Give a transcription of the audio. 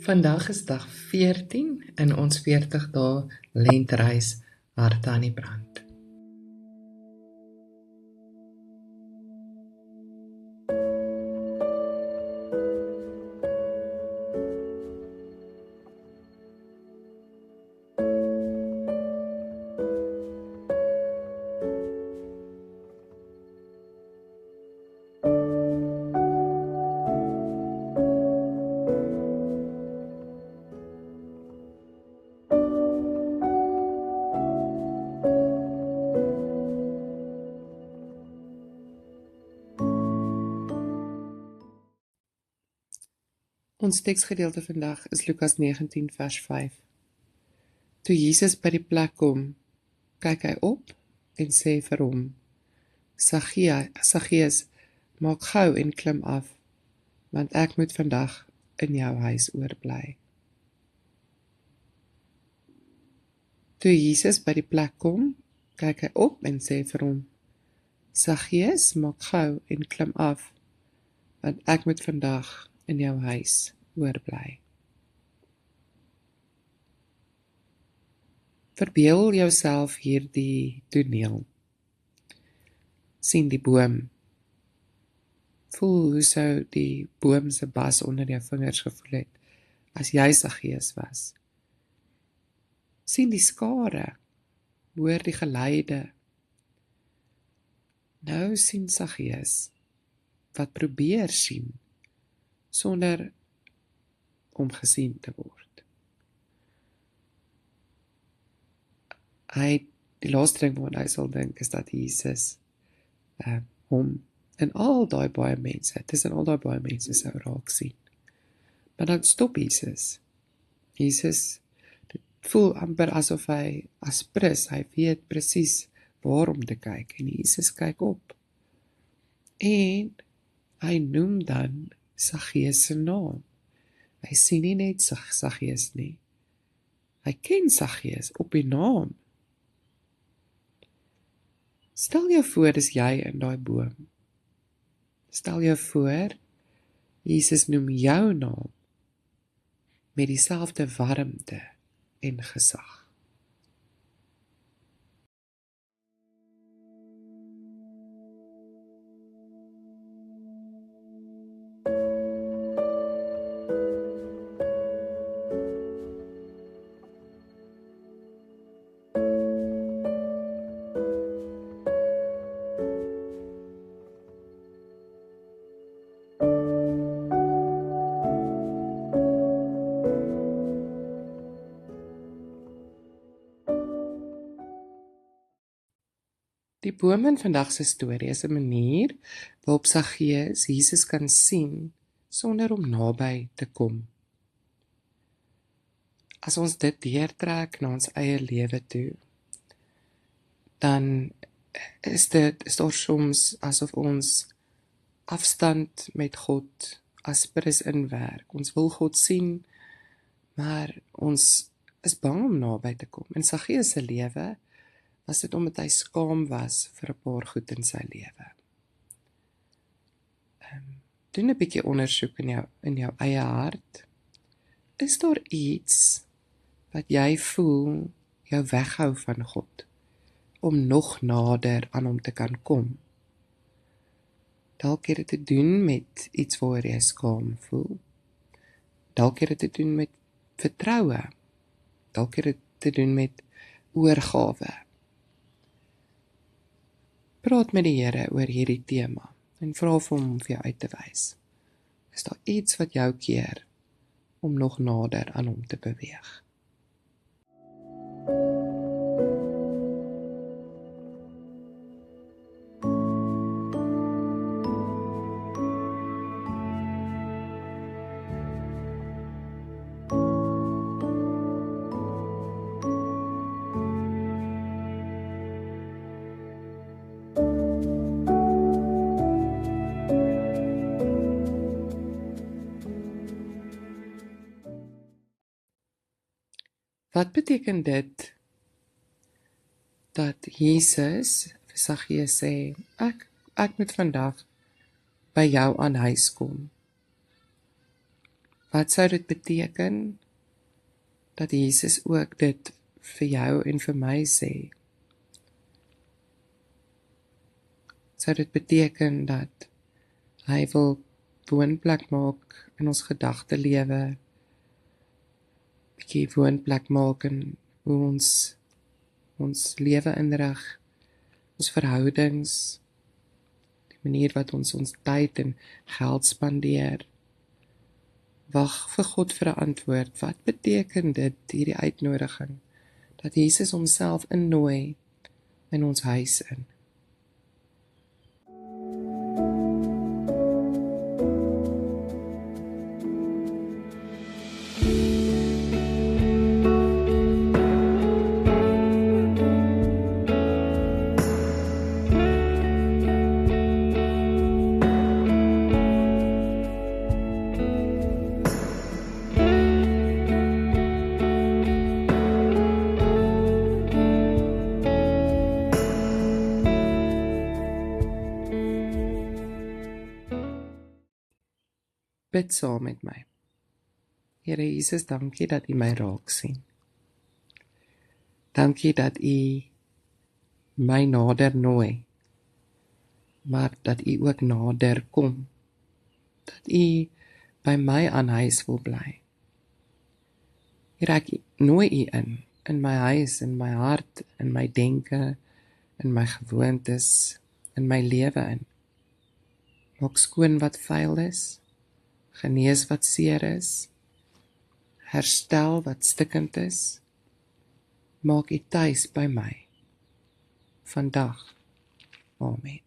Vandag is dag 14 in ons 40 dae lentreis Harte aan die brand. Ons teksgedeelte vandag is Lukas 19 vers 5. Toe Jesus by die plek kom, kyk hy op en sê vir hom, Saggeus, maak gou en klim af, want ek moet vandag in jou huis oorbly. Toe Jesus by die plek kom, kyk hy op en sê vir hom, Saggeus, maak gou en klim af, want ek moet vandag in jou huis oorbly. Verbeel jouself hierdie toneel. Sien die boom. Voel hoe sou die boom se bas onder jou vingers gevoel het, as jy Saggeus was. Sien die skare, hoor die geluide. Nou sien Saggeus, wat probeer sien, sonder om gesien te word. Die laaste ding wat hy sal dink is dat Jesus hom in al daai baie mense, tussen al daai baie mense sou raak sien. Maar dan stop Jesus. Dit voel amper asof hy aspris, hy weet presies waar om te kyk, en Jesus kyk op. En hy noem dan Saggeus se naam. Hy sien nie net Saggeus nie. Hy ken Saggeus op die naam. Stel jou voor, dis jy in daai boom. Stel jou voor, Jesus noem jou naam met dieselfde warmte en gesag. Die boom in vandag se storie is 'n manier waarop Saggeus Jesus kan sien sonder om naby te kom. As ons dit deurtrek na ons eie lewe toe, dan is daar soms asof ons afstand met God aspris inwerk. Ons wil God sien, maar ons is bang om naby te kom. In Saggeus se lewe was dit omdat hy skaam was vir 'n paar goed in sy lewe. Doen 'n bietjie ondersoek in jou eie hart. Is daar iets wat jy voel jou weghou van God, om nog nader aan hom te kan kom? Dalk het dit te doen met iets waaroor jy skaam voel. Dalk het dit te doen met vertroue. Dalk het dit te doen met oorgawe. Praat met die Here oor hierdie tema en vra vir hom vir jou uit te wys. Is daar iets wat jou keer om nog nader aan hom te beweeg? Wat beteken dit dat Jesus vir Saggeus sê, ek moet vandag by jou aan huis kom? Wat sou dit beteken dat Jesus ook dit vir jou en vir my sê? Sou dit beteken dat hy wil woonplek maak in ons gedagtelewe, bietjie woonplek maak in hoe ons lewe inrig, ons verhoudings, die manier wat ons tyd en geld spandeer? Wag vir God vir 'n antwoord. Wat beteken dit, hierdie uitnodiging, dat Jesus homself innooi in ons huis in? Bid saam met my. Here Jesus, dankie dat U my raak sien. Dankie dat U my nader nooi, maar dat U ook nader kom. Dat U by my aan huis wil bly. Here, ek nooi U in my huis, in my hart, in my denke, in my gewoontes, in my lewe in. Maak skoon wat vuil is, genees wat seer is, herstel wat stikkend is. Maak U tuis by my. Vandag. Amen.